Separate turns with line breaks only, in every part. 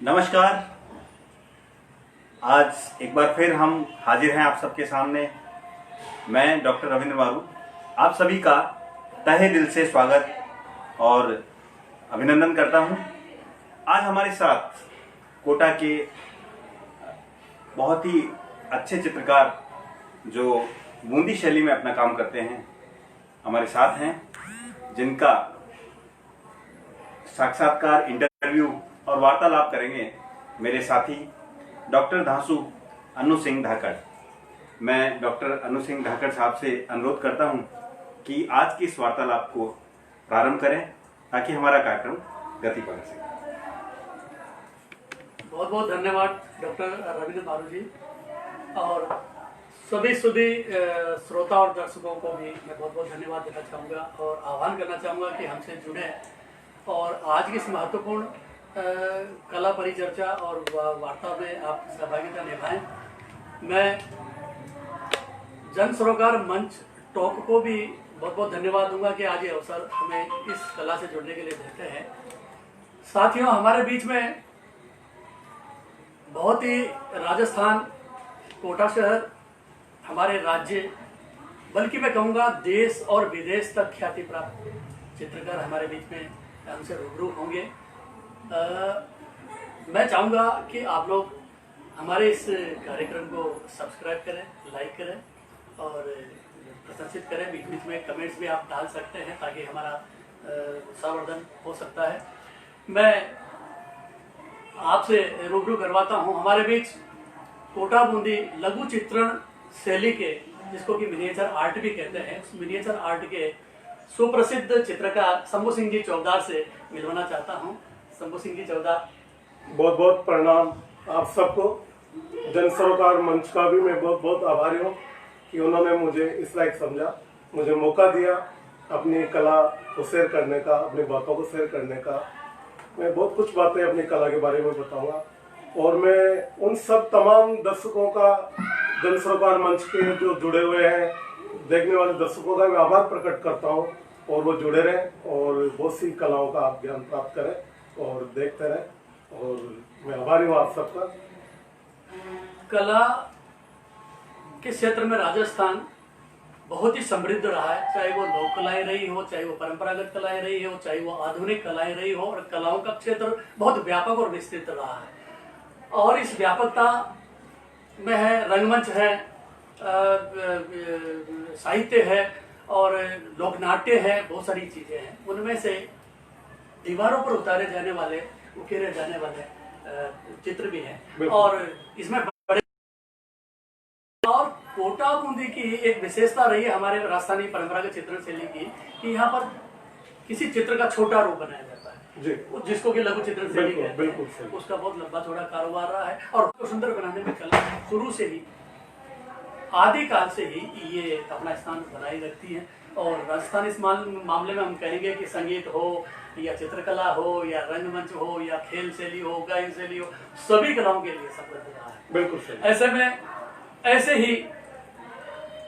नमस्कार। आज एक बार फिर हम हाजिर हैं आप सबके सामने। मैं डॉक्टर रविंद्र मारू आप सभी का तहे दिल से स्वागत और अभिनंदन करता हूं। आज हमारे साथ कोटा के बहुत ही अच्छे चित्रकार जो बूंदी शैली में अपना काम करते हैं हमारे साथ हैं, जिनका साक्षात्कार, इंटरव्यू और वार्तालाप करेंगे मेरे साथी डॉक्टर धांसू अनु सिंह धाकड़। मैं डॉक्टर अनु सिंह धाकड़ साहब से अनुरोध करता हूं कि आज की इस वार्तालाप को प्रारंभ करें ताकि हमारा कार्यक्रम गति पकड़ सके।
बहुत बहुत धन्यवाद डॉक्टर रविंद्र मारू जी, और सभी श्रोता और दर्शकों को भी मैं बहुत बहुत धन्यवाद देना चाहूँगा और आह्वान करना चाहूँगा कि हमसे जुड़े और आज की इस महत्वपूर्ण कला परिचर्चा और वार्ता में आप सहभागिता निभाएं। मैं जन सरोकार मंच टॉक को भी बहुत बहुत धन्यवाद दूंगा कि आज ये अवसर हमें इस कला से जुड़ने के लिए देते हैं। साथियों, हमारे बीच में बहुत ही राजस्थान, कोटा शहर, हमारे राज्य, बल्कि मैं कहूँगा देश और विदेश तक ख्याति प्राप्त चित्रकार हमारे बीच में हमसे रूबरू होंगे। मैं चाहूँगा कि आप लोग हमारे इस कार्यक्रम को सब्सक्राइब करें, लाइक करें और प्रशंसित करें। बीच बीच में कमेंट्स भी आप डाल सकते हैं ताकि हमारा उत्साहवर्धन हो सकता है। मैं आपसे रूबरू करवाता हूँ हमारे बीच कोटा बूंदी लघु चित्रण शैली के, जिसको कि मिनिएचर आर्ट भी कहते हैं, उस मिनिएचर आर्ट के सुप्रसिद्ध चित्रकार शंभू सिंह जी चौबदार से मिलवाना चाहता हूँ। शंभू सिंह जी चौबदार,
बहुत बहुत प्रणाम आप सबको। जन सरोकार मंच का भी मैं बहुत बहुत आभारी हूँ कि उन्होंने मुझे इस लायक समझा, मुझे मौका दिया अपनी कला को शेयर करने का, अपनी बातों को शेयर करने का। मैं बहुत कुछ बातें अपनी कला के बारे में बताऊंगा और मैं उन सब तमाम दर्शकों का, जन सरोकार मंच के जो जुड़े हुए हैं, देखने वाले दर्शकों का मैं आभार प्रकट करता हूँ और वो जुड़े रहें और बहुत सी कलाओं का आप ज्ञान प्राप्त करें और देखते रहें। और मैं आभारी हूँ आप सबका।
कला के क्षेत्र में राजस्थान बहुत ही समृद्ध रहा है, चाहे वो लोक कलाएं रही हो, चाहे वो परंपरागत कलाएं रही हो, चाहे वो आधुनिक कलाएं रही हो, और कलाओं का क्षेत्र बहुत व्यापक और विस्तृत रहा है। और इस व्यापकता में है रंगमंच है, साहित्य है और लोकनाट्य है, बहुत सारी चीजें हैं। उनमें से दीवारों पर उतारे जाने वाले, उकेरे जाने वाले चित्र भी हैं और इसमें बड़े। और कोटा बूंदी की एक विशेषता रही है हमारे राजस्थानी परंपरागत चित्रण शैली की कि यहाँ पर किसी चित्र का छोटा रूप बनाया जाता है जी, जिसको कि लघु चित्रण शैली कहते हैं। उसका बहुत लंबा चौड़ा कारोबार रहा है और उसको सुंदर बनाने में कला शुरू से ही, आदिकाल से ही ये अपना स्थान बनाए रखती है। और राजस्थान इस मामले में हम कहेंगे कि संगीत हो या चित्रकला हो या रंगमंच हो या खेल शैली हो, गायन शैली हो, सभी कलाओं के लिए समृद्ध रहा है। बिल्कुल सही। ऐसे में ऐसे ही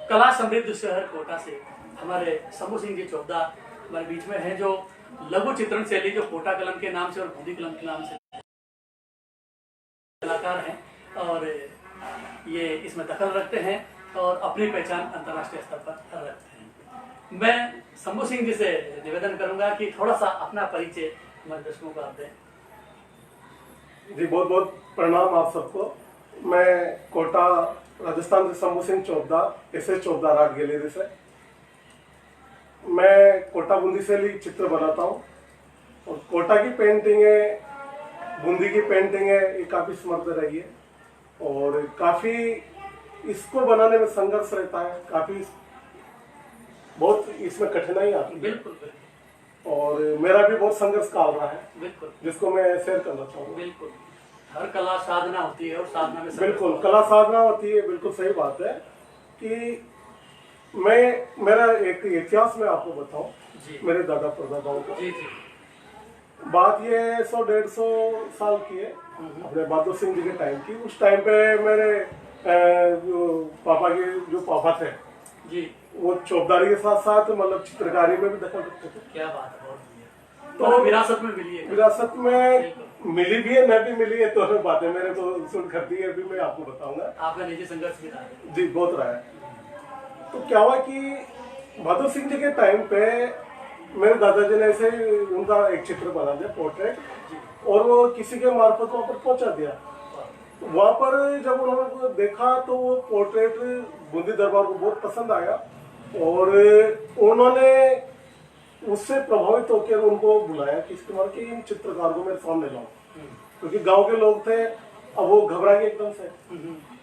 कला समृद्ध शहर कोटा से हमारे शंभू सिंह जी चौबदार हमारे बीच में है, जो लघु चित्रण शैली, जो कोटा कलम के नाम से और बूंदी कलम के नाम से कलाकार हैं और ये इसमें दखल रखते हैं और अपनी पहचान अंतर्राष्ट्रीय स्तर पर रखते हैं। मैं शंभू सिंह जी से निवेदन करूंगा कि थोड़ा सा अपना परिचय हमारे दर्शकों को आप दें।
जी, बहुत बहुत प्रणाम आप सबको। मैं कोटा राजस्थान से Shambhu Singh Chaubdar, SS Chaubdar art gallery से। मैं कोटा बूंदी शैली चित्र बनाता हूँ और कोटा की पेंटिंग है, बूंदी की पेंटिंग है, ये काफी समृद्ध रही है और काफी इसको बनाने में संघर्ष रहता है, काफी बहुत इसमें कठिनाई आती है।
बिल्कुल।
और मेरा भी बहुत संघर्ष काल रहा है,
बिल्कुल, जिसको
जिसको मैं शेयर करना चाहूँगा।
बिल्कुल, हर कला साधना होती है और साधना में
बिल्कुल कला साधना होती है। बिल्कुल सही बात है कि मेरा एक इतिहास में आपको बताऊं, मेरे दादा परदादाओं का।
जी जी।
बात ये 100-150 साल की है, अपने बहादुर सिंह जी के टाइम की। उस टाइम पे मेरे जो पापा थे जी, वो चौबदारी के साथ साथ मतलब चित्रकारी में भी दखल रखते थे।
क्या बात है, बहुत बढ़िया। तो विरासत में मिली है।
विरासत में मिली भी है, मैं भी मिली है, दोनों बातें मैंने तो सुन कर दी है, अभी मैं आपको बताऊंगा।
आपका निजी संघर्ष भी रहा है।
जी बहुत रहा है। तो क्या हुआ कि बहादुर सिंह जी के टाइम पे मेरे दादाजी ने ऐसे उनका एक चित्र बना दिया, पोर्ट्रेट, और वो किसी के मार्फत वहाँ पर पहुंचा दिया। वहाँ पर जब उन्होंने देखा तो वो पोर्ट्रेट बूंदी दरबार को बहुत पसंद आया, और उन्होंने उससे प्रभावित होकर उनको बुलाया कि इसके बारे इन चित्रकार को मेरे सामने लाओ, क्योंकि गांव के लोग थे। अब वो घबरा गए एकदम से।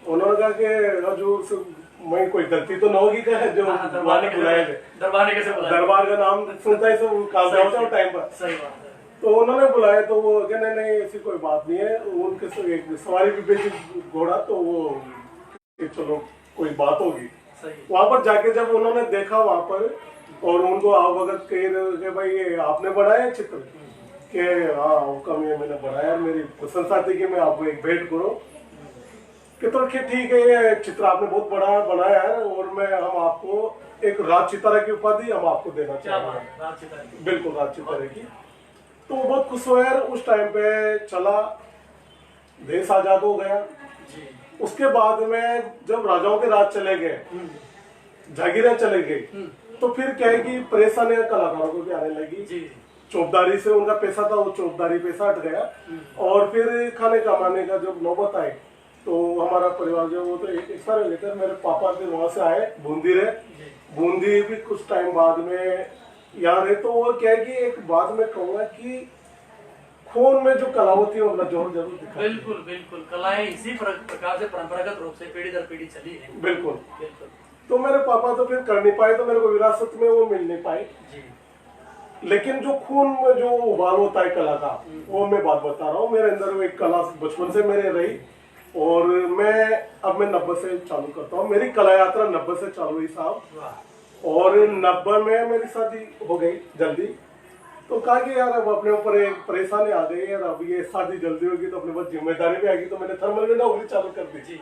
उन्होंने कहा कि हजूर मैं कोई गलती तो न होगी क्या जो
दरबार ने
बुलाए थे,
दरबार ने कैसे बुलाया,
दरबार का नाम सुनता ही सब काम जाता है टाइम पर।
सही बात है।
तो उन्होंने बुलाया तो वो कहने नहीं ऐसी कोई बात नहीं है, उनके एक सवारी भी भेजी घोड़ा, तो वो कि चलो कोई बात होगी। वहां पर जाके जब उन्होंने देखा वहां पर, और उनको अवगत कह भाई ये आपने बनाया चित्र, कि हाँ हुक्म ये मैंने बनाया, मेरी प्रशंसा थी कि मैं आपको एक भेंट करूं, कि तो ठीक है ये चित्र आपने बहुत बड़ा बनाया है, और हम आपको एक राज चितारा की उपाधि हम आपको देना चाहेंगे। बिल्कुल राज चितारा की। तो वो बहुत खुश हुए। उस टाइम पे चला, देश आजाद हो गया। उसके बाद में जब राजाओं के राज चले गए, जागीरें चले गई, तो फिर क्या है कि परेशानियां कलाकारों को भी आने लगी। चौबदारी से उनका पैसा था, वो चौबदारी पैसा हट गया, और फिर खाने कमाने का जब नौबत आई तो हमारा परिवार जो वो तो एक सारे लेकर मेरे पापा फिर वहां से आए, बूंदी रहे। बूंदी भी कुछ टाइम बाद में यहाँ रहे। तो वो क्या है कि एक बात मैं कहूँगा कि खून में जो कला होती है अपना जोर जरूर दिखा।
बिल्कुल बिल्कुल, कलाएं इसी प्रकार से परंपरागत रूप से पीढ़ी दर पीढ़ी चली है।
बिल्कुल बिल्कुल। तो मेरे पापा तो फिर कर नहीं पाए, तो मेरे को विरासत में वो मिल नहीं पाई। लेकिन जो खून में जो उबाल होता है कला का, वो मैं बात बता रहा हूँ। मेरे अंदर वो एक कला बचपन से मेरे रही, और मैं 90 से चालू करता हूँ। मेरी कला यात्रा 90 से चालू हुई साहब, और 90 में मेरी शादी हो गई जल्दी। तो कहा कि यार अब अपने ऊपर एक परेशानी आ गई है, अब ये शादी जल्दी होगी तो अपने पास जिम्मेदारी भी आएगी। तो मैंने थर्मल में नौकरी चालू कर दी।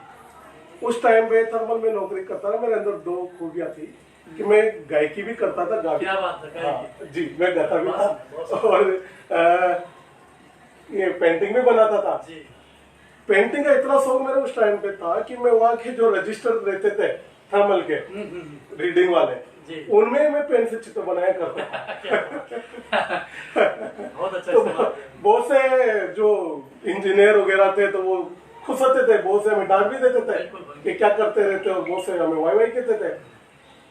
उस टाइम पे थर्मल में नौकरी करता था। मेरे अंदर दो खूबियां थी कि मैं गायकी भी करता था, गा भी।
क्या बात है,
हाँ जी, मैं गाता भी था, और ये पेंटिंग भी बनाता था। पेंटिंग का इतना शौक मेरे उस टाइम पे था कि मैं वहाँ के जो रजिस्टर रहते थे थर्मल के रीडिंग वाले, उनमें मैं पेन से चित्र बनाया करता था।
बहुत अच्छा।
तो बहुत से जो इंजीनियर वगैरह थे तो वो खुश होते थे, बहुत से हमें डांट भी देते थे कि क्या करते रहते हो, बहुत से हमें वाई वाई कहते थे।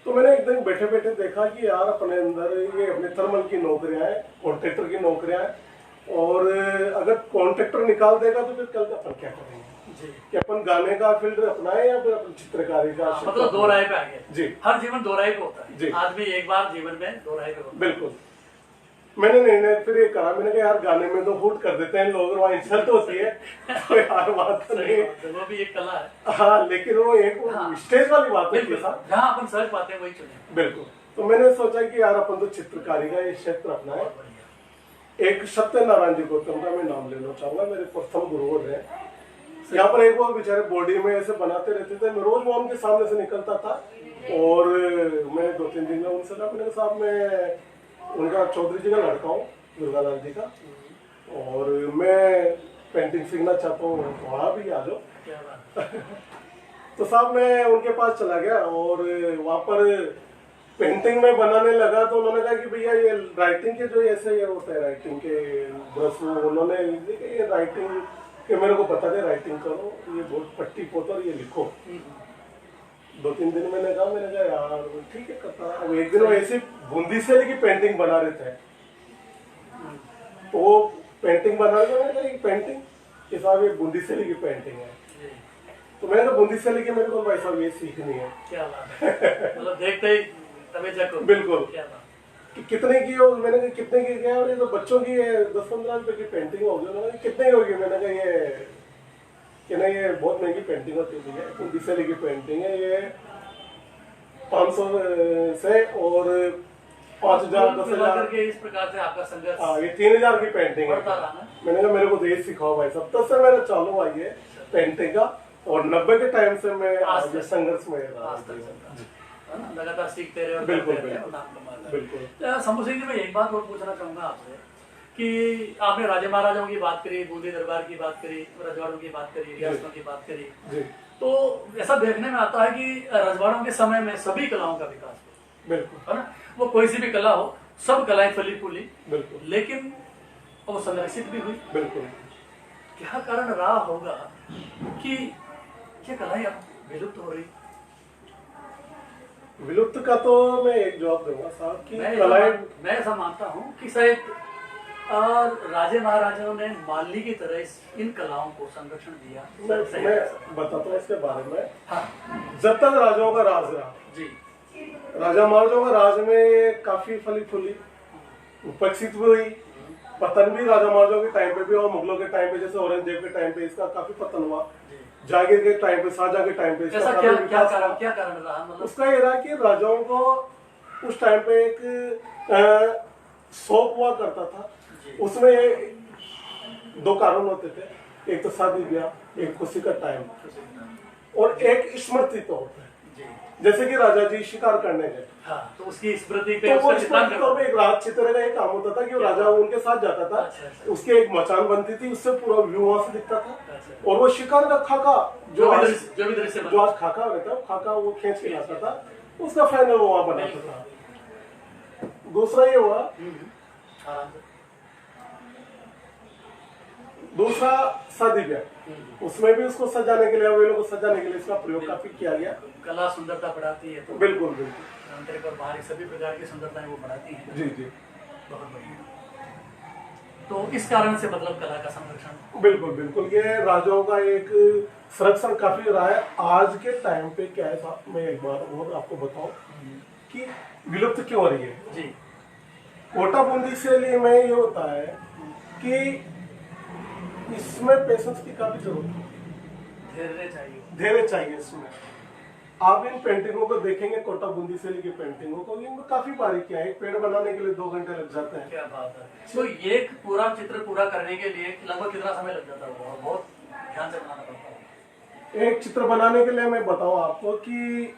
तो मैंने एक दिन बैठे बैठे देखा कि यार अपने अंदर ये अपने थर्मल की नौकरियां हैं, कॉन्ट्रैक्टर की नौकरियां हैं, और अगर कॉन्ट्रैक्टर निकाल देगा तो फिर कल अपन क्या करेंगे कि अपन गाने का फील्ड अपनाए या फिर अपन चित्रकारी का।
मतलब दो राय पे आ गए
जी।
हर जीवन दो राय पे होता है
जी।
आदमी एक बार जीवन में दो राय पे होता है।
बिल्कुल। मैंने निर्णय फिर ये करा, मैंने कहा यार गाने में तो हुट कर देते हैं लोग, वहाँ इंसल्ट होती है, तो यार बात तो नहीं,
वो भी एक कला है।
हाँ, लेकिन वो एक स्टेज वाली बात है
जहाँ अपन सर्च पाते हैं वही चुने।
बिल्कुल। तो मैंने सोचा कि यार अपन तो चित्रकारी का ये क्षेत्र अपना है। एक सत्यनारायण जी गौतम का मैं नाम लेना चाहूंगा, मेरे प्रथम गुरु रहे। यहाँ पर एक वो बेचारे बॉडी में ऐसे बनाते रहते थे, मैं रोज वो उनके सामने से निकलता था, और मैंने 2-3 दिन में उनसे कहा, मैंने साहब मैं उनका चौधरी जी का लड़का हूँ, दुर्गालाल जी का, और मैं पेंटिंग सीखना चाहता हूँ, वहाँ भी आ जाओ। तो साहब मैं उनके पास चला गया, और वहाँ पर पेंटिंग में बनाने लगा। तो उन्होंने कहा कि भैया ये राइटिंग के जो ऐसे ये होता है राइटिंग के ब्रश, उन्होंने ये राइटिंग के मेरे को बता दे, राइटिंग करो, ये बहुत पट्टी पोतो और ये लिखो। 2-3 दिन मैंने कहा यार ठीक है करता। अब एक दिन वो ऐसी बूंदी से लेके पेंटिंग बना रहे थे, तो वो पेंटिंग बना रहे थे, मैंने कहा पेंटिंग के साथ ये बूंदी से लेके पेंटिंग है। तो मैंने कहा बूंदी से लेके मेरे को भाई साहब ये सीखनी है।
क्या बात है, मतलब देखते ही
बिल्कुल कि कितने की हो, मैंने कहा कितने की क्या, और ये तो बच्चों की 10-15 रुपए की पेंटिंग होगी। उन्होंने कितने की होगी, मैंने कहा ये कि नहीं ये बहुत महंगी पेंटिंग होती है, बूंदी से लेके पेंटिंग है, ये 500 से और 5,000 10,000
के इस प्रकार से आपका संघर्ष।
हाँ, ये 3,000 की पेंटिंग है। मैंने कहा मेरे को देश सिखाओ भाई साहब। तब से मेरा चालू हुआ ये पेंटिंग का, और 90 के टाइम से मैं संघर्ष में
लगातार सीखते रहे।
बिल्कुल
बिल्कुल। शंभू सिंह जी, मैं एक बात और पूछना चाहूंगा आपसे कि आपने राजा महाराजाओं की बात करी, बूंदी दरबार की बात करी, रजवाड़ों की बात करी, रियासतों की बात करी,
जी
तो ऐसा देखने में आता है कि रजवाड़ों के समय में सभी कलाओं का विकास हुआ,
बिल्कुल
है ना। वो कोई सी भी कला हो, सब कलाएं फली फूली,
बिल्कुल
लेकिन वो संरक्षित भी हुई।
बिल्कुल।
क्या कारण रहा होगा कि ये कलाएं अब विलुप्त हो रही?
विलुप्त का तो मैं एक जवाब दूंगा साहब कि
मैं ऐसा मानता हूँ कि शायद राजे महाराजाओं ने माली की तरह इन कलाओं को संरक्षण दिया।
मैं बताता हूँ इसके बारे में।
हाँ
जब तक राजाओं का राज रहा
जी,
राजा महाराजाओं का राज में काफी फली फूली विकसित हुई। पतन भी राजा महाराजाओं के टाइम पे भी और मुगलों के टाइम पे, जैसे औरंगजेब के टाइम पे इसका काफी पतन हुआ। जागीर के टाइम पे, शाहजहां के टाइम पे इसका
ऐसा
काफी विकास हुआ।
क्या कारण रहा? मतलब
उसका ये रहा कि राजाओं को उस टाइम पे एक शौक हुआ करता था। उसमें दो कारण होते थे, एक तो शादी ब्याह, एक खुशी का टाइम, और एक स्मृति तो होता है। जैसे कि राजा जी शिकार करने गए,
हाँ, तो उसकी स्मृति पे
तो वो
उसका चित्रण
स्मृति तो एक राज चित्र का एक काम होता था कि वो राजा उनके साथ जाता था।
अच्छा।
उसकी एक मचान बनती थी, उससे पूरा व्यू वहां से दिखता था।
अच्छा।
और वो शिकार का खाका
जो भी दृश्य
जो आज खाका रहता है, खाका वो खींच के लाता था, उसका फाइनल वो वहां बनाता था। दूसरा ये हुआ, दूसरा शादी ब्याह, उसमें भी उसको सजाने के लिए, वेलों को सजाने के लिए इसका प्रयोग काफी किया गया।
कला सुंदरता बढ़ाती है, तो
बिल्कुल बिल्कुल
आंतरिक और बाहरी सभी प्रकार की सुंदरताएं वो बढ़ाती हैं।
जी जी
बहुत बढ़िया। तो इस कारण से मतलब कला का संरक्षण,
बिल्कुल बिल्कुल, ये राजाओं का एक संरक्षण काफी रहा है। आज के टाइम पे क्या है साहब, मैं एक बार और आपको बताऊं कि विलुप्त क्यों हो रही है।
जी,
कोटा बूंदी से लिए में ये होता है कि इसमें पेशेंस की काफी जरूरत है, धैर्य चाहिए इसमें। आप इन पेंटिंगों को देखेंगे, कोटा बूंदी से की पेंटिंगों को, इनमें काफी बारीकियां हैं। एक पेड़ बनाने के लिए 2 घंटे लग जाते हैं।
क्या बात है। तो ये पूरा चित्र पूरा करने के लिए लगभग कितना समय लग जाता होगा? बहुत ध्यान से बनाना पड़ता है।
एक चित्र बनाने के लिए मैं बताऊं आपको कि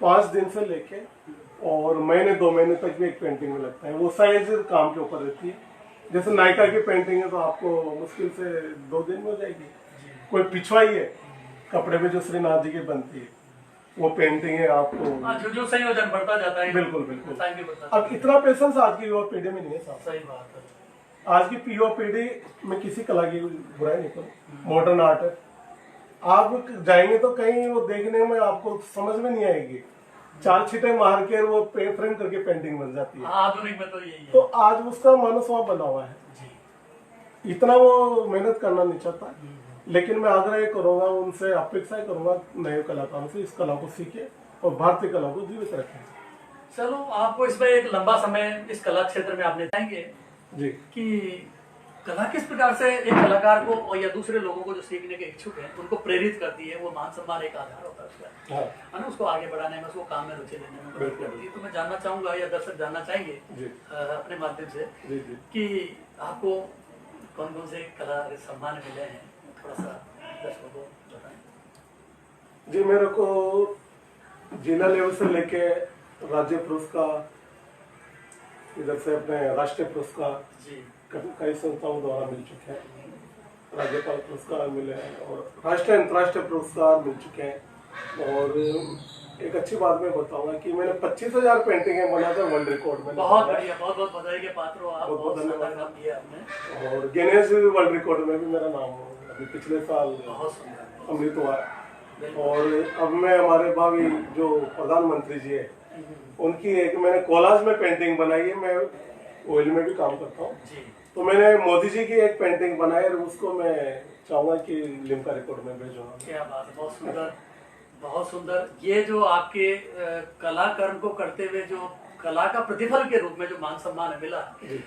5 दिन से लेके और महीने 2 महीने तक भी एक पेंटिंग में लगता है। वो साइज काम के ऊपर रहती है। जैसे नायका की पेंटिंग है तो आपको मुश्किल से 2 दिन में हो जाएगी। कोई पिछवाई है कपड़े में जो श्रीनाथ जी की बनती है, वो पेंटिंग है आपको
जो संयोजन बढ़ता जाता है।
बिल्कुल बिल्कुल।
टाइम भी बढ़ता जाता
अब इतना पेशेंस आज की युवा पीढ़ी में नहीं है साहब।
सही बात है।
आज की युवा पीढ़ी में किसी कला की बुराई नहीं करो, मॉडर्न आर्ट है। आप जाएंगे तो कहीं वो देखने में आपको समझ में नहीं आएगी। 4 छींटे मार के वो फ्रेम करके पेंटिंग बन जाती है।
आधुनिक में तो यही है।
तो आज उसका मानस वहां बना हुआ है। इतना वो मेहनत करना नहीं चाहता, लेकिन मैं आग्रह करूंगा, उनसे अपेक्षा करूंगा नए कलाकारों से, इस कला को सीखे और भारतीय कला को जीवित रखें।
चलो, आपको इसमें एक लंबा समय इस कला क्षेत्र में आपने जाएंगे
जी
कि कला किस प्रकार से एक कलाकार को और या दूसरे लोगों को जो सीखने के इच्छुक हैं उनको प्रेरित करती है। वो मान सम्मान एक आधार होता है उसका,
हाँ
है ना, उसको आगे बढ़ाने में, उसको काम में रुचि लेने में मदद करती है। तो मैं जानना चाहूंगा या दर्शक जानना चाहेंगे
जी
अपने माध्यम से
जी जी
कि आपको कौन कौन से कला सम्मान मिले हैं, थोड़ा सा दर्शकों को बताएं।
जी मेरे को जिला लेवल से लेके राज्य पुरस्कार, इधर से अपने राष्ट्रीय पुरस्कार
जी,
कई संस्थाओं द्वारा मिल चुके हैं। राज्यपाल पुरस्कार मिले हैं और राष्ट्रीय अंतर्राष्ट्रीय पुरस्कार मिल चुके हैं। और एक अच्छी बात मैं बताऊंगा कि मैंने 25,000 पेंटिंगें बना था वर्ल्ड रिकॉर्ड में।
बहुत बढ़िया, बहुत बहुत बधाई के पात्र हो आप।
बहुत
बहुत
धन्यवाद।
सुंदर काम किया आपने।
और गिनेस वर्ल्ड रिकॉर्ड में भी मेरा नाम अभी पिछले साल
बहुत सुंदर।
सम्मिलित हुआ है। और अब मैं हमारे भावी जो प्रधानमंत्री जी है उनकी एक मैंने कोलाज में पेंटिंग बनाई है। मैं ऑयल में भी काम करता हूँ,
जी,
तो मैंने मोदी जी की एक पेंटिंग बनाई है, उसको मैं चाहूंगा कि लिम्का रिकॉर्ड में भेजूंगा।
क्या बात है, बहुत सुंदर, बहुत सुंदर। ये जो आपके कलाकर्म को करते हुए जो कला का प्रतिफल के रूप में जो मान सम्मान मिला,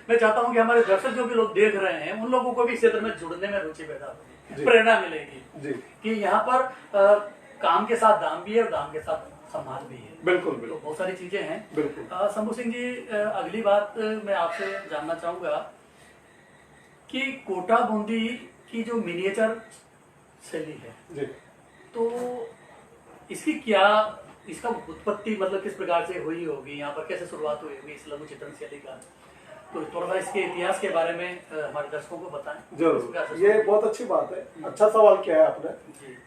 मैं चाहता हूँ कि हमारे दर्शक जो भी लोग देख रहे हैं उन लोगों को भी इस क्षेत्र में जुड़ने में रुचि पैदा होगी, प्रेरणा मिलेगी
जी
कि यहाँ पर काम के साथ दाम भी है और दाम के साथ सम्मान भी है।
बिल्कुल
तो
बिल्कुल
बहुत सारी चीजें हैं।
बिल्कुल।
शंभू सिंह जी, अगली बात मैं आपसे जानना चाहूंगा कि कोटा बूंदी की जो मिनिएचर शैली है,
जी
तो इसकी क्या, इसका उत्पत्ति मतलब किस प्रकार से हुई होगी, यहाँ पर कैसे शुरुआत हुई होगी इस लघु चित्रण शैली का, तो थोड़ा सा इसके इतिहास के बारे में हमारे दर्शकों को बताएं।
जरूर, ये बहुत अच्छी बात है, अच्छा सवाल किया है आपने।
जी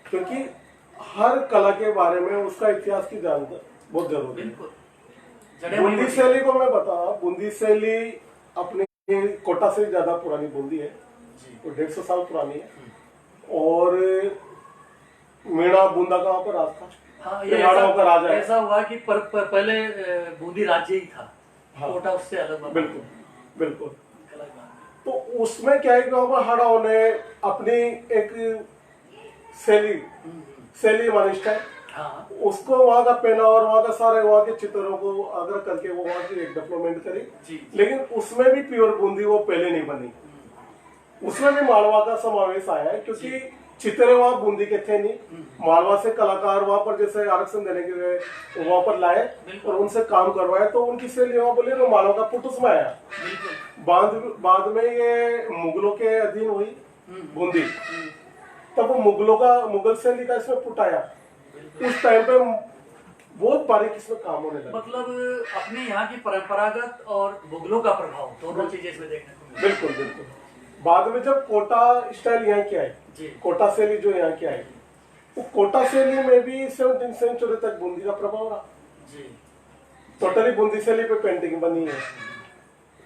क्योंकि हर कला के बारे में उसका इतिहास की जानकारी बहुत जरूरी है।
बिल्कुल। जड़ें वहीं
बूंदी
होती
शैली को मैं बता, बूंदी शैली अपनी कोटा से ज्यादा पुरानी बूंदी है,
जी।
वो 150 साल पुरानी है। और मीणा बूंदा का वहाँ पर राज था,
हाँ, ये
मेवाड़ों का राजा है।
ऐसा हुआ कि पहले बूंदी राज्य ही था।
हाँ।
कोटा उससे अलग हुआ।
बिल्कुल बिल्कुल।
अलग बात है।
तो उसमें क्या है कि वहाँ पर हड़ाओं ने अपनी एक शैली मानी स्टाइल,
हाँ
उसको वहाँ का पहना और वहाँ का सारे वहाँ के चित्रों को आग्रह करके वो वहाँ की एक डेवलपमेंट करी।
जी।
लेकिन उसमें भी प्योर बूंदी वो पहले नहीं बनी, उसमें भी मालवा का समावेश आया है, क्योंकि चित्रे वहाँ बूंदी के थे नहीं। मालवा से कलाकार वहाँ पर जैसे आरक्षण देने के लिए वहाँ पर लाए और उनसे काम करवाए, तो उनकी शैली वहाँ बोले तो मालवा का पुट उसमें आया। बाद में ये मुगलों के अधीन हुई बूंदी, तब मुगल शैली का इसमें पुट आया। उस टाइम पे बहुत बारीक इसमें काम होने लगा।
मतलब अपने यहाँ की परंपरागत और मुगलों का प्रभाव दोनों चीजें इसमें देखने को मिली।
बिल्कुल बिल्कुल। बाद में जब कोटा स्टाइल यहाँ की आई,
जी।
कोटा शैली जो यहाँ की आई, वो कोटा शैली में भी 17वीं सेंचुरी तक बूंदी का प्रभाव रहा।
जी।
टोटली बूंदी शैली पे पेंटिंग बनी है,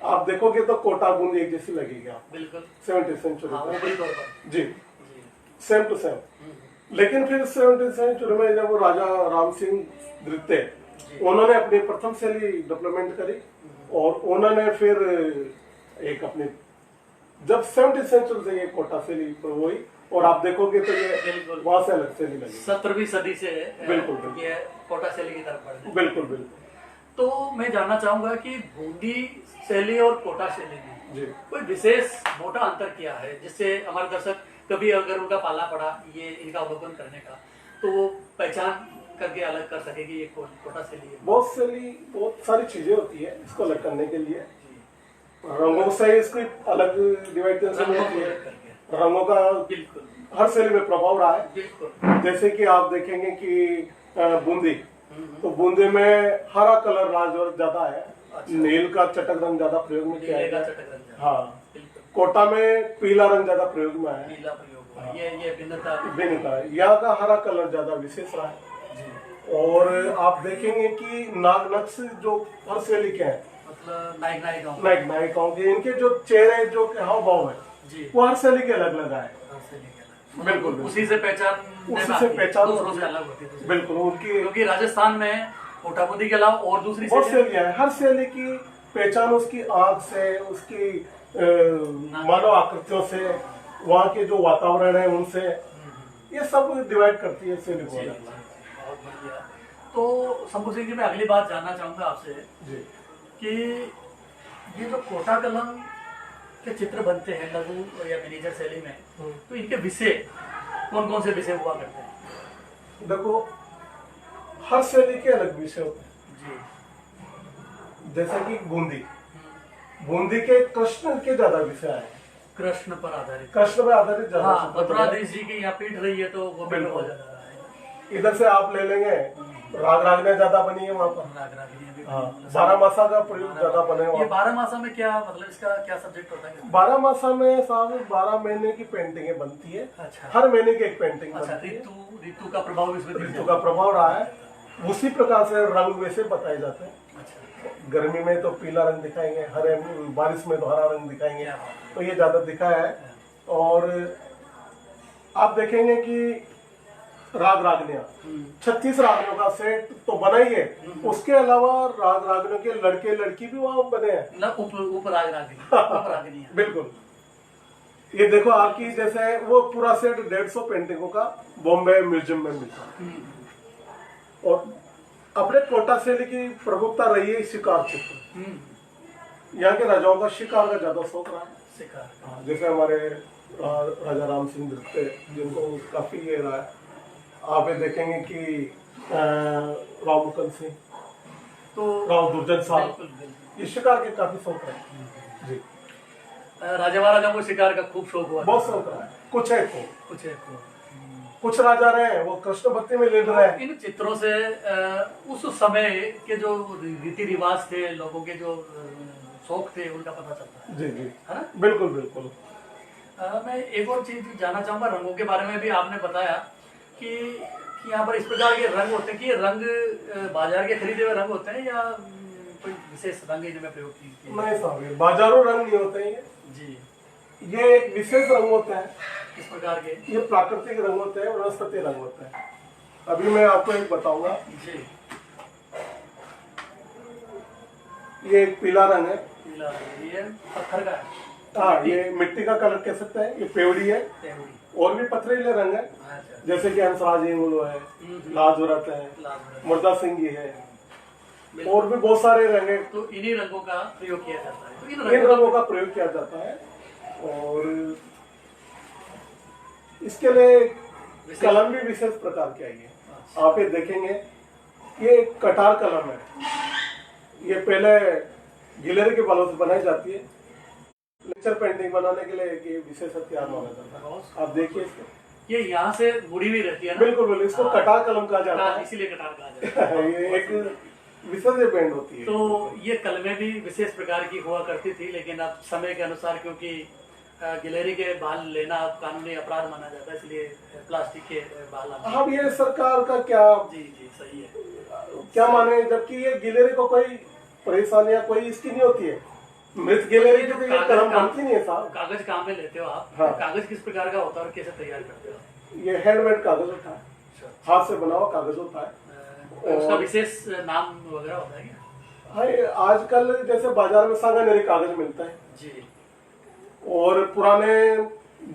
आप देखोगे तो कोटा बूंदी एक जैसी लगेगी आप।
बिल्कुल।
17वीं सेंचुरी
हाँ,
तक।
ऊपरी तौर पर।
जी,
जी।
Same to same. लेकिन फिर 17वीं सेंचुरी में जब वो राजा राम सिंह द्वितीय, उन्होंने अपनी प्रथम शैली डेवलपमेंट करी और उन्होंने फिर एक अपनी, जब 17वीं सेंचुरी से ये कोटा शैली हुई और आप देखोगे तो ये वहां से अलग शैली लगी।
17वीं सदी से
बिल्कुल
ये कोटा शैली की तरफ बढ़ गई।
बिल्कुल बिल्कुल।
तो मैं जानना चाहूंगा कि बूंदी शैली और कोटा शैली में
जी,
कोई विशेष मोटा अंतर क्या है, जिससे हमारे दर्शक कभी अगर उनका पाला पड़ा ये इनका अवलोकन करने का, तो वो पहचान करके अलग कर सके कि ये कोटा शैली है।
बहुत सारी चीजें होती है इसको अलग करने के लिए। रंगों से इसको अलग डिवाइड कर सकते हैं, रंगों का
बिल्कुल
हर शैली में प्रभाव रहा है।
बिल्कुल।
जैसे कि आप देखेंगे कि बूंदी, तो बूंदी में हरा कलर राज ज्यादा है।
अच्छा।
नील का चटक रंग ज्यादा प्रयोग में किया
नीले का
है।
चटक रंग है।
हाँ,
बिल्कुल।
कोटा में पीला रंग ज्यादा प्रयोग में है।
पीला प्रयोग हुआ। ये भिन्नता
है, यहाँ का हरा कलर ज्यादा विशेष रहा है।
जी।
और आप देखेंगे कि नाग नक्श जो हर शैली के हैं,
मतलब नायिकाओं
नायिकाओं के इनके जो चेहरे जो हाव भाव है,
जी,
वो हर शैली के अलग अलग आए।
बिल्कुल। उसी से पहचान दूसरों से अलग होती है।
बिल्कुल उनकी,
क्योंकि राजस्थान में कोटा बूंदी के अलावा और दूसरी
बहुत शैलियां हैं, हर शैली की पहचान उसकी आंख से, उसकी मानव आकृतियों से, वहाँ के जो वातावरण है उनसे, ये सब डिवाइड करती है शैली को।
बहुत बढ़िया। तो शंभू सिंह जी, मैं अगली बात जानना चाहूंगा आपसे
जी,
कि ये जो कोटा कलम के चित्र बनते हैं लघु या मिनीचर शैली में, तो इनके विषय कौन कौन से विषय हुआ करते हैं?
देखो हर शैली के अलग विषय होते हैं।
जी।
जैसे कि बूंदी के कृष्ण के ज्यादा विषय आए,
कृष्ण पर आधारित।
कृष्ण पर आधारित ज्यादा।
हाँ, मथुराधीश जी की यहाँ पीट रही है तो वो भी
बिल्कुल।
बहुत ज्यादा है।
इधर से आप ले लेंगे, राग रागने ज्यादा बनी है वहाँ पर।
राग रागिनी भी
हाँ,
बनी है।
12 मासा का प्रयोग ज्यादा बने
ये 12 मासा में क्या मतलब, इसका क्या सब्जेक्ट होता है?
12 मासा में साहब 12 महीने की पेंटिंगें बनती है।
अच्छा।
हर महीने की एक पेंटिंग
अच्छा,
बनती है।
ऋतु का प्रभाव इसमें दिख
ऋतु का प्रभाव रहा है, उसी प्रकार से रंग वैसे बताए जाते हैं।
अच्छा।
गर्मी में तो पीला रंग दिखाएंगे, हरे, बारिश में तो हरा रंग दिखाएंगे,
क्या बात है।
तो ये ज्यादा दिखाया है। और आप देखेंगे कि राग रागनियां 36 रागनियों का सेट तो बना ही है, उसके अलावा राग रागनियों के लड़के लड़की भी वहां बने हैं।
मतलब उप राग रागिनी है।
बिल्कुल। ये देखो आपकी जैसे वो पूरा सेट 150 पेंटिंगों का बॉम्बे म्यूजियम में मिलता है। और अपने कोटा शैली की प्रमुखता रही है शिकार चित्र। यहाँ के राजाओं का शिकार का ज्यादा शौक रहा है।
शिकार।
जैसे हमारे राजा राम सिंह द्वितीय, जिनको काफी ये रहा है। आप ये देखेंगे कि राव मुकुंद सिंह,
तो
राव दुर्जन साहब,
बिल्कुल, बिल्कुल।
ये शिकार के काफी शौक रहे। जी,
राजा महाराजा को शिकार का खूब शौक हुआ।
बहुत शौक रहा है। कुछ है को,
कुछ है
कुछ राजा रहे वो कृष्ण भक्ति में लीड रहे।
इन चित्रों से उस समय के जो रीति रिवाज थे, लोगों के जो शौक थे उनका पता चलता है
जी जी,
है ना।
बिल्कुल बिल्कुल।
मैं एक और चीज जानना चाहूंगा, रंगों के बारे में भी आपने बताया कि यहाँ पर इस प्रकार के रंग होते हैं कि ये रंग बाजार के खरीदे हुए रंग होते हैं या कोई विशेष रंग इनमें प्रयोग किए
नहीं साहब, ये बाजारों रंग नहीं होते हैं
जी।
ये एक विशेष रंग होता है।
किस प्रकार के?
ये प्राकृतिक रंग होते हैं, वनस्पति रंग होता है। अभी मैं आपको एक बताऊंगा।
जी।
ये एक पीला रंग है।
पीला रंग, ये पत्थर का है।
हाँ, ये मिट्टी का कलर कह सकते हैं। ये पेवड़ी है।
पेवड़ी।
और भी पथरीले रंग है,
अच्छा।
जैसे कि हंसराज इंगुलो है, लाजवरत है,
लाजवरत।
मुर्दा सिंगी है, और भी बहुत सारे रंग है।
तो इन्हीं रंगों का प्रयोग किया जाता है। तो
इन रंगों का प्रयोग किया जाता है। और इसके लिए कलम भी विशेष प्रकार की आई है। आप ये देखेंगे, ये एक कटार कलम है। ये पहले गिलहरी के बालों से बनाई जाती है। लेक्चर पेंटिंग बनाने के लिए ये विशेष हथियार माना जाता है। आप देखिए इसको,
ये यहाँ से मुड़ी हुई रहती है ना।
बिल्कुल बिल्कुल, इसको कटार कलम कहा जाता है।
इसीलिए कटार कहा जाता है।
ये एक विशेष बैंड होती है।
तो ये कलमें भी विशेष प्रकार की हुआ करती थी, लेकिन अब समय के अनुसार क्योंकि गिलहरी के बाल लेना अब कानूनी अपराध माना जाता है, इसलिए प्लास्टिक के बाल
अब ये सरकार का क्या,
जी जी सही है,
क्या माने, जबकि ये गिलहरी को कोई परेशानी या कोई इसकी नहीं होती है। मृत गिलहरी की तो ये कलम बनती नहीं है साहब।
कागज काम में लेते हो आप?
हाँ।
कागज किस प्रकार का होता है और कैसे तैयार करते हो?
ये हैंडमेड कागज होता है, हाथ से बना हुआ कागज होता है।
उसका विशेष नाम वगैरह होता है क्या?
हाँ, आजकल जैसे बाजार में सांगानेरी कागज मिलता है
जी।
और पुराने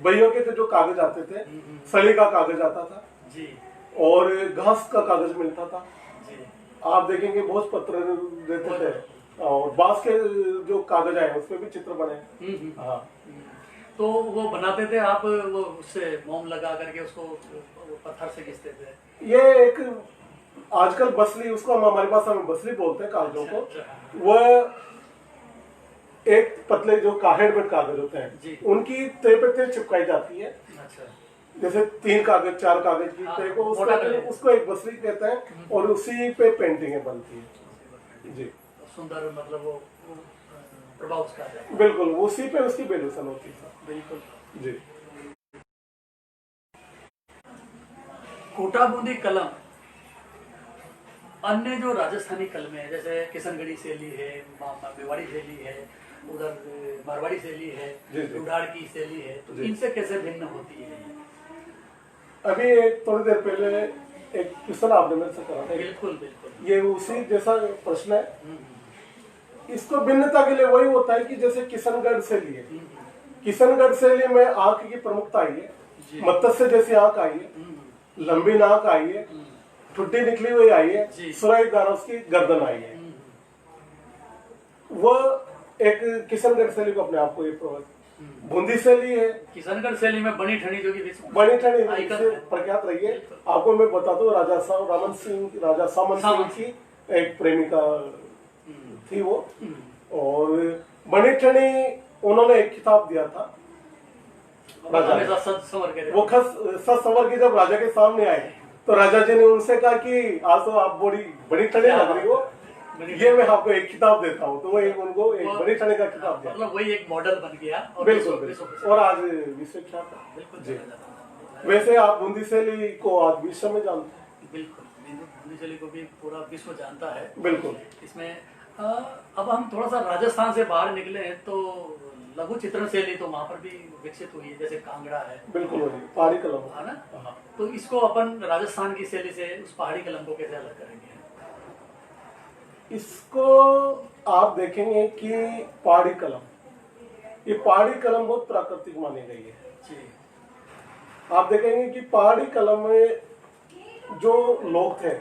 बइयों के जो कागज आते थे, सली का कागज आता था
जी,
और घास का कागज मिलता था
जी।
आप देखेंगे बहुत पत्र देते थे, और बांस के जो कागज आए उसमें भी चित्र बने। हाँ,
तो वो बनाते थे आप, वो उससे मोम लगा करके उसको पत्थर से घिसते थे?
ये एक आजकल बसली, उसको हम हमारी भाषा में बसली बोलते हैं कागजों को। वह एक पतले जो हैंडमेड कागज होते हैं, उनकी तय पे तय चिपकाई जाती है।
अच्छा।
जैसे 3 कागज 4 कागज की तय को उसको एक बसली कहते हैं, और उसी पे पेंटिंगें बनती है। जी,
सुंदर, मतलब वो प्रभाव उसका है।
बिल्कुल, उसी पे उसकी वैल्यूएशन होती है।
बिल्कुल
जी।
कोटा बूंदी कलम अन्य जो राजस्थानी कलमें हैं, जैसे किशनगढ़ी शैली है, मेवाड़ी शैली है, उधर मारवाड़ी शैली है, उड़ाड़ की शैली है, तो इनसे कैसे भिन्न होती है?
अभी थोड़ी देर पहले एक क्वेश्चन आपने मेरे से करा था।
बिल्कुल बिल्कुल,
ये उसी जैसा प्रश्न है। इसको भिन्नता के लिए वही होता है कि जैसे किशनगढ़ शैली है, किशनगढ़ शैली में आंख की प्रमुखता आई है, मत्स्य जैसी आंख आई है, लंबी नाक आई है, ठुड्डी निकली हुई आई है, सुराही दार उसकी गर्दन आई है। वो एक किशनगढ़ शैली को अपने आप को ये बूंदी शैली है।
किशनगढ़ शैली में बनी ठनी जो कि
बनी ठनी प्रख्यात रही है। आपको मैं बता दूं, राजा सामंत सिंह की एक प्रेमिका थी वो, और बनी ठनी उन्होंने एक खिताब दिया था राजा, वो सच संवर के जब राजा के सामने आए तो राजा जी ने उनसे कहा कि आज तो आप बड़ी ठंडी लग रही हो, ये मैं आपको एक किताब देता हूँ। तो वो उनको एक बड़ी ठंडी का किताब दिया,
मतलब वही एक मॉडल बन गया।
बिल्कुल, और आज विश्व ख्यात है। वैसे आप बूंदी शैली को आज विश्व में जानते हैं।
बिल्कुल, बूंदी शैली को भी पूरा विश्व जानता है।
बिल्कुल।
इसमें अब हम थोड़ा सा राजस्थान से बाहर निकले हैं तो लघु चित्रण शैली तो वहाँ पर भी विकसित हुई है, जैसे कांगड़ा है।
बिल्कुल, पहाड़ी कलम
है ना। तो इसको अपन राजस्थान की शैली से उस पहाड़ी कलम को कैसे अलग करेंगे?
इसको आप देखेंगे कि पहाड़ी कलम बहुत प्राकृतिक मानी गई है
जी।
आप देखेंगे कि पहाड़ी कलम में जो लोग थे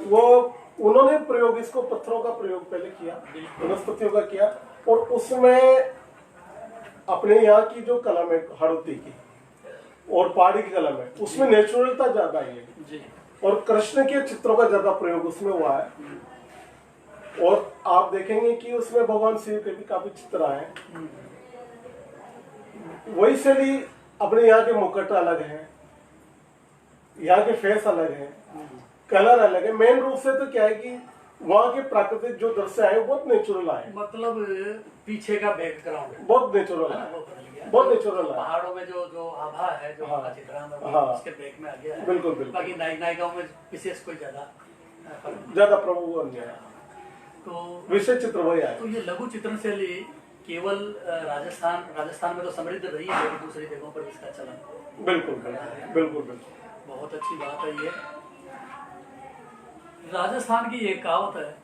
वो उन्होंने प्रयोग, इसको पत्थरों का प्रयोग पहले किया, वनस्पतियों का किया, और उसमें अपने यहाँ की जो कलम है हड़ौती की और पहाड़ी की कलम है, उसमें नेचुरलता ज्यादा है जी। और कृष्ण के चित्रों का ज्यादा प्रयोग उसमें हुआ है। और आप देखेंगे कि उसमें भगवान शिव के भी काफी चित्र आए हैं। वही शैली अपने यहाँ के मुकुट अलग है, यहाँ के फेस अलग है, कलर अलग है। मेन रूप से तो क्या है कि वहाँ के प्राकृतिक जो दृश्य आए वो बहुत नेचुरल आए,
मतलब पीछे का बैकग्राउंड है
बहुत नेचुरल
ना,
है,
वो बदल गया।
बहुत नेचुरल है।
पहाड़ों में जो जो आभा है, जो
हाँ।
उनका चित्रण है,
हाँ।
वो उसके बैक में आ गया है।
बिल्कुल, बिल्कुल।
बाकी नायिकाओं में विशेष कोई ज्यादा फर्क नहीं।
ज्यादा प्रभु बन गया,
तो
विषय चित्र वही आए।
तो ये लघु चित्रण शैली केवल राजस्थान में तो समृद्ध रही है, लेकिन दूसरी जगहों पर इसका चलन
बिल्कुल बिल्कुल बिल्कुल बिल्कुल।
बहुत अच्छी बात है ये। राजस्थान की एक कहावत है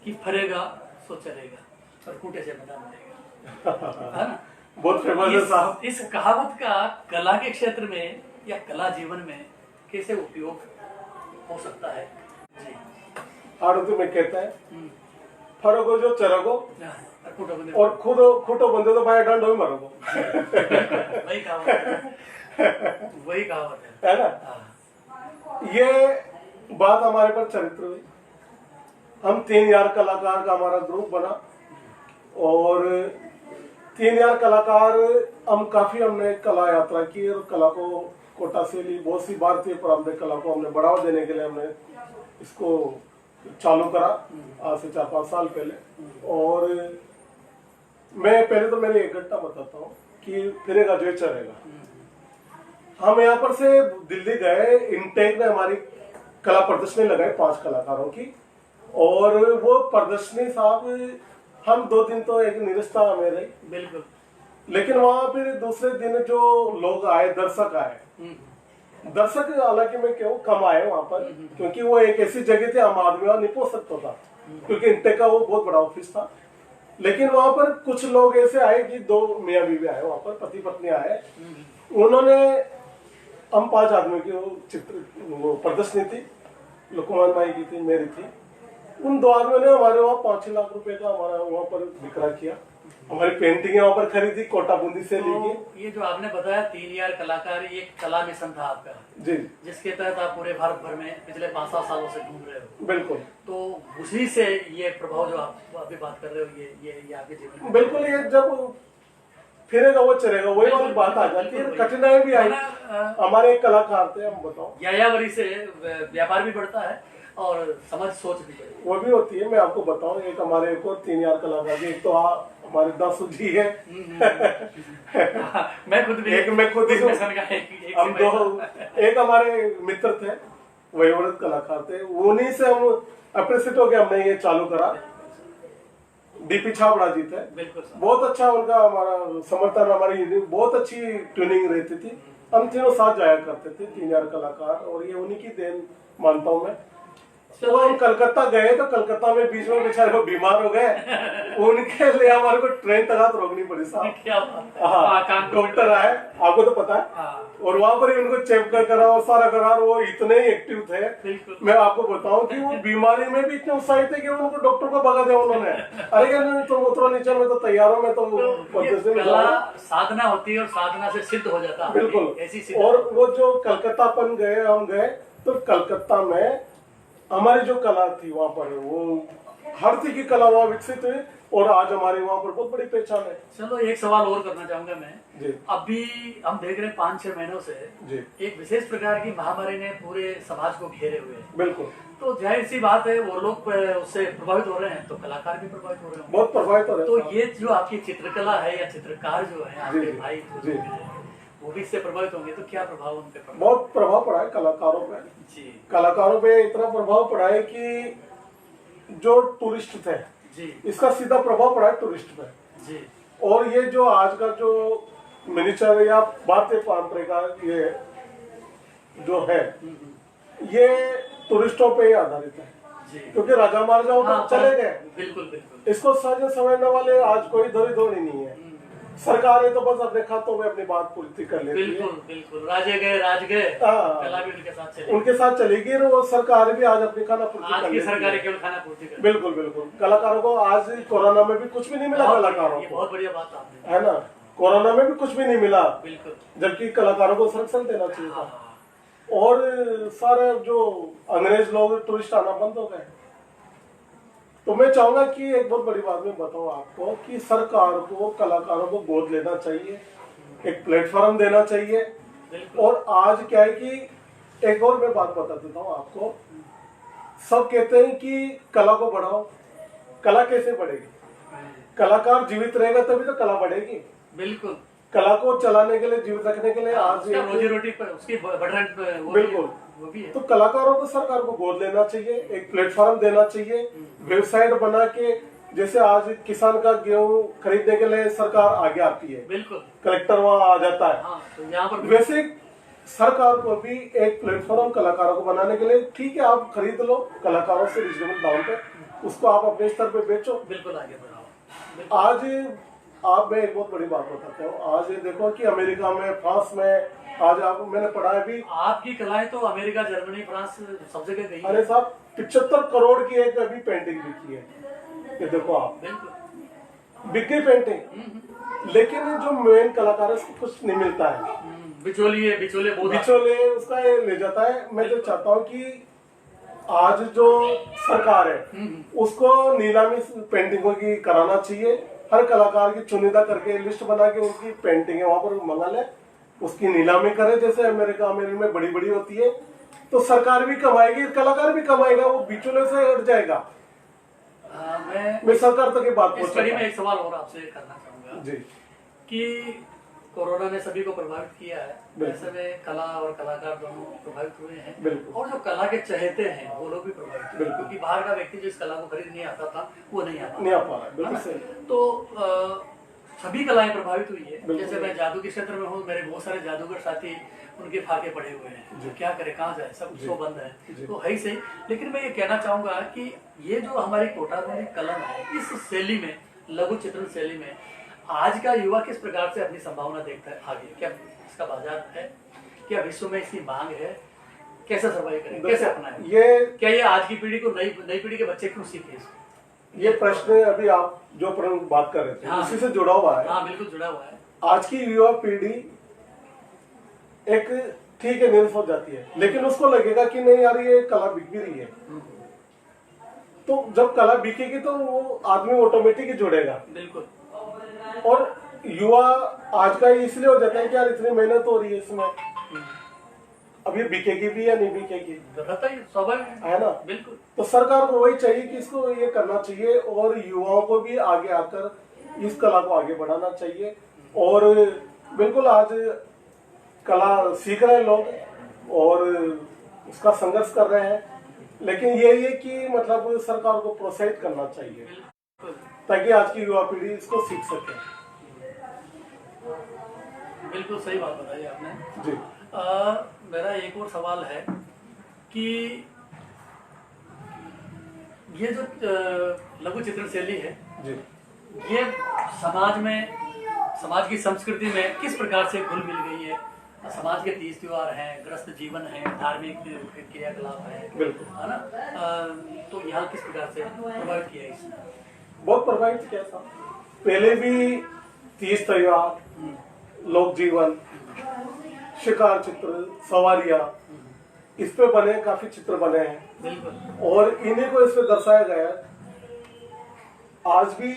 कि फरेगा सो चलेगा और खूंटे से बंधा मरेगा, है ना।
बहुत फेमस है साहब।
इस कहावत का कला के क्षेत्र में या कला जीवन में कैसे उपयोग हो सकता है जी।
आड़ती में कहता है
हम्म।
फरोगो जो चरगो
और खूंटे बंधे
और खुद खुटो बंदे तो भाई डंडो ही मरोगो।
वही कहावत है, वही कहावत
है ना।
हाँ।
ये बात हमारे पर चरित्र हुई। हम 3 यार कलाकार का हमारा ग्रुप बना और 3 यार कलाकार हम काफी हमने कला यात्रा की और कला को कोटा से ली, बहुत सी बार थी, पर हमने कला को हमने बढ़ावा देने के लिए हमने इसको चालू करा आज से 4-5 साल पहले। और मैं पहले तो मैंने एक घटना बताता हूँ कि फिरेगा जो चलेगा। हम यहाँ पर से दिल्ली गए, इनटेक में हमारी कला प्रदर्शनी लगाई 5 कलाकारों की, और वो प्रदर्शनी साहब हम 2 दिन तो एक निरस्ता में रही,
बिल्कुल।
लेकिन वहां फिर दूसरे दिन जो लोग आए, दर्शक आए, दर्शक हालांकि मैं क्यों कम आए वहां पर, क्योंकि वो एक ऐसी जगह थी आम आदमी वहां नहीं पहुंच सकता था, क्योंकि इंटेक का वो बहुत बड़ा ऑफिस था। लेकिन वहां पर कुछ लोग ऐसे आए कि 2 मियाँ बीवी आए वहां पर, पति पत्नी आए। उन्होंने हम 5 आदमी की वो चित्र वो प्रदर्शनी थी, लुकमान भाई की थी, मेरी थी। उन 2 आदमियों ने हमारे वहाँ 5 लाख रुपए का हमारा वहाँ पर विक्रय किया। हमारी पेंटिंग वहाँ पर खरीदी, कोटा बूंदी से लेके।
तो ये जो आपने बताया 3 यार कलाकार, ये कला मिशन था आपका
जी,
जिसके तहत आप पूरे भारत भर में पिछले 5-7 सालों से घूम रहे हो।
बिल्कुल
तो उसी से ये प्रभाव जो आप अभी बात कर रहे हो, ये आपके जीवन में
बिल्कुल। ये जब फिरेगा वो चलेगा, वही वाली बात आ जाती है। कठिनाई भी आई। हमारे एक कलाकार थे, हम बताओ,
यायावरी से व्यापार भी बढ़ता है और समझ सोच भी बढ़ती
वो भी होती है। मैं आपको बताऊं, एक हमारे एक और 3 यार कलाकार जी, एक तो हमारे दासू जी है।
है। मैं खुद भी
एक मैं खुद ही हूँ।
मिशन का एक
हम 2 एक हमारे मित्र थे, वयोवृद्ध कलाकार थे, उन्हीं से हम अप्रिसिएट हो गया, हमने ये चालू करा। डीपी छाबड़ा जी थे,
बिल्कुल
बहुत अच्छा उनका हमारा समर्थन, हमारी बहुत अच्छी ट्यूनिंग रहती थी। हम तीनों साथ जाया करते थे, 3 यार कलाकार, और ये उन्हीं की देन मानता हूँ मैं। तो हम कलकत्ता गए तो कलकत्ता में बीच में बेचारे वो बीमार हो गए, उनके लिए हमारे को ट्रेन तक रोकनी पड़ी साहब।
क्या बात है।
हाँ, डॉक्टर आए, आपको तो पता है।
हाँ।
और वहां पर ही उनको चेक करा और सारा करा, और वो इतने ही एक्टिव थे।
बिल्कुल।
मैं आपको बताऊं कि वो बीमारी में भी इतने उत्साहित थे कि उनको डॉक्टर को भगा दिया उन्होंने। अरे क्या तुम उतरो नीचे, में तो तैयार हो, मैं तो
ये कला साधना होती है और साधना से सिद्ध हो जाता है।
बिल्कुल।
ऐसी
और वो जो कलकत्ता अपन गए, हम गए तो कलकत्ता में हमारी जो कला थी वहां पर, वो हर चीज की कला वहां विकसित हुई, और आज हमारे वहां पर बहुत बड़ी पहचान है।
चलो एक सवाल और करना चाहूंगा मैं
जी।
अभी हम देख रहे हैं 5-6 महीनों से
जी,
एक विशेष प्रकार की महामारी ने पूरे समाज को घेरे हुए है।
बिल्कुल।
तो जाहिर सी बात है, वो लोग उससे प्रभावित हो रहे हैं, तो कलाकार भी प्रभावित हो रहे हैं।
बहुत प्रभावित हो रहे
तो
हैं।
ये जो आपकी चित्रकला है या चित्रकार जो है आपके
जी,
भाई जो
जी।
लोग हैं, वो भी इससे प्रभावित होंगे, तो क्या प्रभाव उन पे पड़ा?
बहुत प्रभाव पड़ा है कलाकारों पे।
जी
कलाकारों पे इतना प्रभाव पड़ा है कि जो टूरिस्ट थे,
जी
इसका सीधा प्रभाव पड़ा है टूरिस्ट पे।
जी
और ये जो आज का जो मिनिचर या भारतीय पारंपरिक ये जो है, ये टूरिस्टों पे ही आधारित है,
जी।
क्योंकि राजा महाराजाओं
हाँ,
तक चले गए।
बिल्कुल बिल्कुल।
इसको समझने समझने वाले आज कोई दौड़ी दौड़ी नहीं है। सरकारें तो बस अपने खातों में अपनी बात पूर्ति कर लेती है।
बिल्कुल बिल्कुल। राजे गए, राज गए,
हाँ।
कला भी उनके साथ चली।
उनके साथ चलेगी, और वो सरकार भी आज अपनी खाना पूर्ति
आज
कर
की
लेती है।
सरकारें केवल खाना पूर्ति कर।
बिल्कुल बिल्कुल। कलाकारों को आज कोरोना में भी कुछ भी नहीं मिला, कलाकारों
ये
को,
बहुत बढ़िया बात आपने।
है ना। कोरोना में भी कुछ भी नहीं मिला,
बिल्कुल।
जबकि कलाकारों को संरक्षण देना चाहिए था।
हाँ।
और सारे जो अंग्रेज लोग टूरिस्ट आना बंद हो गए। तो मैं चाहूंगा कि एक बहुत बड़ी बात मैं बताऊं आपको कि सरकार को कलाकारों को गोद लेना चाहिए, एक प्लेटफॉर्म देना चाहिए।
बिल्कुल।
और आज क्या है कि एक और मैं बात बता देता हूँ आपको, सब कहते हैं कि कला को बढ़ाओ, कला कैसे बढ़ेगी? कलाकार जीवित रहेगा तभी तो कला बढ़ेगी।
बिल्कुल,
कला को चलाने के लिए, जीवित रखने के लिए आज
उसका रोजी रोटी पर उसकी बढ़ान
बिल्कुल
वो भी है।
तो कलाकारों को सरकार को गोद लेना चाहिए, एक प्लेटफॉर्म देना चाहिए, वेबसाइट बना के, जैसे आज किसान का गेहूं खरीदने के लिए सरकार आगे आती है,
बिल्कुल,
कलेक्टर वहां आ जाता है।
हाँ, तो यहाँ पर
वैसे सरकार को भी एक प्लेटफॉर्म कलाकारों को बनाने के लिए, ठीक है आप खरीद लो कलाकारों से रिजनेबल दाम पे, उसको आप अपने स्तर पे बेचो,
बिल्कुल आगे बढ़ाओ।
आज आप मैं एक बहुत बड़ी बात बताता हूँ, आज ये देखो कि अमेरिका में, फ्रांस में, आज आप मैंने पढ़ा है भी,
आपकी कलाएं तो अमेरिका, जर्मनी, फ्रांस सब जगह गई है।
अरे साहब 75 करोड़ की एक अभी पेंटिंग बिकी है, ये देखो आप,
बिल्कुल,
बिक गई पेंटिंग, लेकिन जो मेन कलाकार है उसको कुछ नहीं मिलता है,
बिचौले बहुत
बिचौले उसका ये ले जाता है। मैं तो चाहता हूँ कि आज जो सरकार है उसको नीलामी पेंटिंगों की कराना चाहिए, हर कलाकार की चुनिंदा करके लिस्ट बना के उनकी पेंटिंग वहां पर मंगा ले, उसकी नीलामी करे, जैसे अमेरिका में बड़ी बड़ी होती है, तो सरकार भी कमाएगी, कलाकार भी कमाएगा, वो बिचौले से हट जाएगा। मैं सरकार तक की बात
इस कड़ी में एक सवाल और आपसे करना चाहूंगा
जी,
कि कोरोना ने सभी को प्रभावित किया है, ऐसे में कला और कलाकार दोनों प्रभावित हुए हैं,
बिल्कुल।
और जो कला के चहेते हैं वो लोग भी प्रभावित हुए,
बिल्कुल।
क्योंकि बाहर का व्यक्ति जो इस कला को खरीद नहीं आता था वो नहीं आता,
नहीं आ पा रहा है,
है
बिल्कुल
ना?
सही।
तो सभी कलाएं प्रभावित हुई है।
बिल्कुल।
जैसे मैं जादू के क्षेत्र में हूँ, मेरे बहुत सारे जादूगर साथी, उनके फाके पड़े हुए हैं, क्या करे, कहाँ जाए, सब कुछ तो बंद है, तो है ही सही। लेकिन मैं ये कहना चाहूंगा कि ये जो हमारी कोटागुनी कलम है, इस शैली में, लघु चित्रण शैली में आज का युवा किस प्रकार से अपनी संभावना देखता है आगे? क्या इसका बाजार है? क्या विश्व में इसकी मांग है? कैसे सर्वाइव करें, कैसे अपनाएं? क्या ये आज की पीढ़ी को, नई पीढ़ी के बच्चे क्यों सीखे इसको?
ये प्रश्न अभी आप जो बात कर रहे थे,
हाँ,
उसी से जुड़ा हुआ है।
हाँ, बिल्कुल जुड़ा हुआ है।
आज की युवा पीढ़ी एक ठीक है निरस हो जाती है, लेकिन उसको लगेगा कि नहीं यार ये कला बिक भी रही है, तो जब कला बिकेगी तो वो आदमी ऑटोमेटिक ही जुड़ेगा।
बिल्कुल,
और युवा आज का इसलिए हो जाता है कि यार इतनी मेहनत हो रही है इसमें, अब ये बिकेगी भी या नहीं बिकेगी,
रहता ही स्वाभाविक
है ना?
बिल्कुल।
तो सरकार को वही चाहिए कि इसको ये करना चाहिए, और युवाओं को भी आगे आकर इस कला को आगे बढ़ाना चाहिए। और बिल्कुल आज कला सीख रहे हैं लोग और उसका संघर्ष कर रहे हैं, लेकिन ये कि मतलब सरकार को प्रोत्साहित करना चाहिए ताकि आज की युवा पीढ़ी इसको सीख सके।
बिल्कुल सही बात बताई आपने
जी।
मेरा एक और सवाल है कि ये जो लघु चित्रण शैली है
जी,
ये समाज की संस्कृति में किस प्रकार से घुल मिल गई है? समाज के तीज त्योहार हैं, ग्रस्त जीवन है, धार्मिक क्रियाकलाप है,
बिल्कुल,
है ना? तो यहाँ किस प्रकार से प्रभावित किया है इसने?
बहुत प्रभावित किया था। पहले भी तीज त्योहार, लोक जीवन, शिकार चित्र, सवारियां, इस पे बने काफी चित्र बने हैं,
बिल्कुल,
और इन्हीं को इस पे दर्शाया गया है। आज भी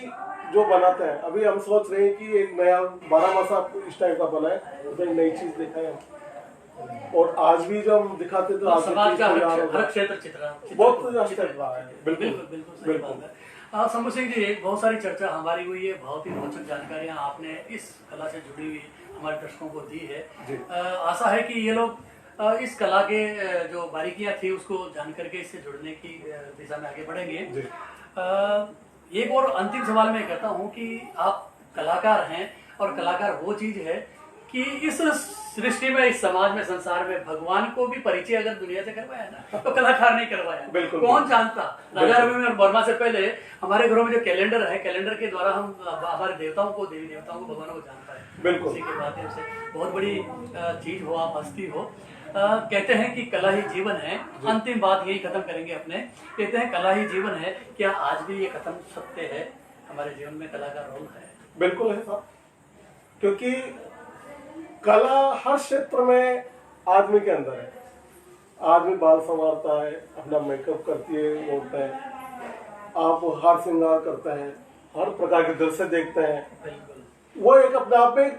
जो बनाते हैं, अभी हम सोच रहे हैं कि एक नया 12 मासा इस टाइप का बना है, उसमें नई चीज दिखाए हम, और आज भी जब हम दिखाते तो आज
समाज का हर क्षेत्र चित्र
बहुत अच्छा रहा है।
बिल्कुल सही बात है। शंभू सिंह जी, बहुत सारी चर्चा हमारी हुई है, बहुत ही रोचक जानकारियां आपने इस कला से जुड़ी हुई हमारे दर्शकों को दी है। आशा है कि ये लोग इस कला के जो बारीकियां थी उसको जान करके इससे जुड़ने की दिशा में आगे बढ़ेंगे। एक और अंतिम सवाल मैं कहता हूं कि आप कलाकार हैं, और कलाकार वो चीज है कि इस सृष्टि में, इस समाज में, संसार में भगवान को भी परिचय अगर दुनिया से करवाया ना, तो कलाकार नहीं करवाया। कौन जानता? राजा रवि वर्मा से पहले हमारे घरों में जो कैलेंडर है, कैलेंडर के द्वारा हम हमारे देवताओं को, देवी देवताओं को, भगवानों को जानता है। उसी के माध्यम से बहुत बड़ी चीज हो, आप हस्ती हो। कहते हैं कि कला ही जीवन है। अंतिम बात यही खत्म करेंगे अपने। कहते हैं कला ही जीवन है, क्या आज भी ये कथन सत्य है? हमारे जीवन में कला का रोल है?
बिल्कुल है साहब, क्योंकि कला हर क्षेत्र में आदमी के अंदर है। आदमी बाल संवारता है, अपना मेकअप करती है, बोलता है, आप हार श्रृंगार करते हैं, हर प्रकार के दृश्य देखते हैं, वो एक अपने आप में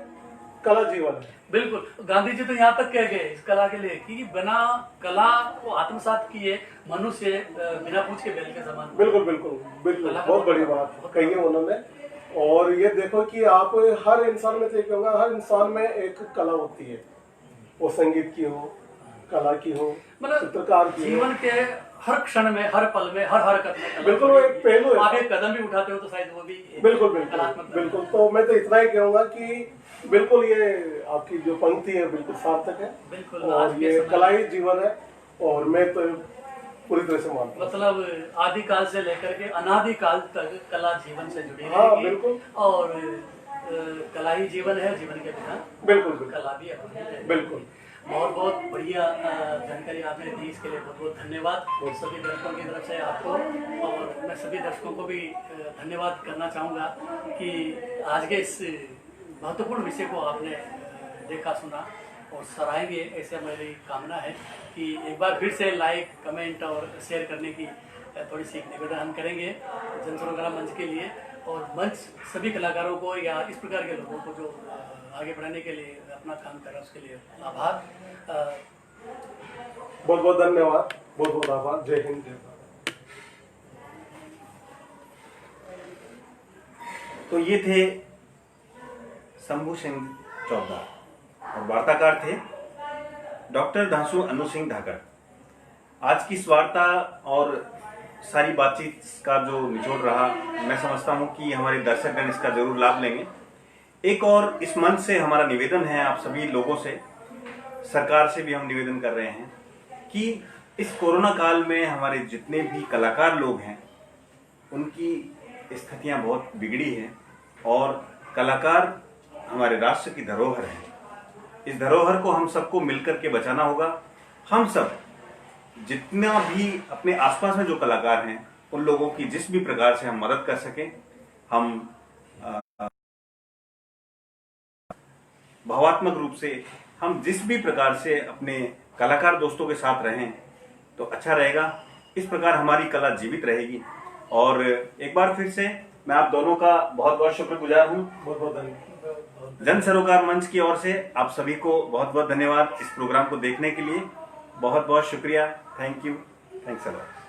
कला जीवन है।
बिल्कुल, गांधी जी तो यहाँ तक कह गए इस कला के लिए कि बिना कला को आत्मसात किए मनुष्य बिना पूछ के बैल के समान।
बिल्कुल बिल्कुल बिल्कुल, बहुत बड़ी बात कही है उन्होंने। और ये देखो कि आप हर इंसान में, तो कहूँगा हर इंसान में एक कला होती है, वो संगीत की हो, कला की हो,
मतलब
चित्रकार की हो।
जीवन के हर क्षण में, हर पल में, हर हरकत में कला
बिल्कुल, वो एक पहलू है।
आप एक कदम भी उठाते हो तो शायद वो भी एक
बिल्कुल बिल्कुल
कलात्मक
बिल्कुल। तो मैं तो इतना ही कहूँगा कि बिल्कुल ये आपकी जो पंक्ति है बिल्कुल सार्थक है,
बिल्कुल।
और
आज के
ये
समय
कला ही जीवन है, और मैं तो पूरी तरह से मानता हूँ।
मतलब आदि काल से लेकर के अनादि काल तक कला जीवन से जुड़ी
हाँ,
रहेगी।
बिल्कुल।
और कला ही जीवन है, जीवन के बिना
बिल्कुल बिल्कुल
कला भी अपनी है।
बिल्कुल।
बहुत बहुत बढ़िया जानकारी आपने दी, इसके लिए बहुत बहुत धन्यवाद सभी दर्शकों की तरफ से आपको। और मैं सभी दर्शकों को भी धन्यवाद करना चाहूँगा कि आज के इस महत्वपूर्ण विषय को आपने देखा, सुना और सराहेंगे, ऐसे मेरी कामना है कि एक बार फिर से लाइक, कमेंट और शेयर करने की थोड़ी सी निवेदन हम करेंगे जन सरोकार मंच के लिए। और मंच सभी कलाकारों को या इस प्रकार के लोगों को जो आगे बढ़ाने के लिए अपना काम कर रहा है उसके लिए आभार।
बहुत बहुत धन्यवाद, बहुत बहुत आभार। जय हिंद, जय भारत।
तो ये थे शंभू सिंह चौधरी और वार्ताकार थे डॉक्टर धांसू अन्नू सिंह धाकड़। आज की इस वार्ता और सारी बातचीत का जो निचोड़ रहा, मैं समझता हूं कि हमारे दर्शकगण इसका जरूर लाभ लेंगे। एक और इस मंच से हमारा निवेदन है आप सभी लोगों से, सरकार से भी हम निवेदन कर रहे हैं कि इस कोरोना काल में हमारे जितने भी कलाकार लोग हैं उनकी स्थितियां बहुत बिगड़ी हैं, और कलाकार हमारे राष्ट्र की धरोहर है। इस धरोहर को हम सबको मिलकर के बचाना होगा। हम सब जितना भी अपने आसपास में जो कलाकार हैं उन लोगों की जिस भी प्रकार से हम मदद कर सकें, हम भावात्मक रूप से हम जिस भी प्रकार से अपने कलाकार दोस्तों के साथ रहें तो अच्छा रहेगा। इस प्रकार हमारी कला जीवित रहेगी। और एक बार फिर से मैं आप दोनों का बहुत बहुत शुक्रगुजार हूँ।
बहुत बहुत धन्यवाद।
जन सरोकार मंच की ओर से आप सभी को बहुत बहुत धन्यवाद इस प्रोग्राम को देखने के लिए। बहुत बहुत शुक्रिया। Thank you. Thanks a lot.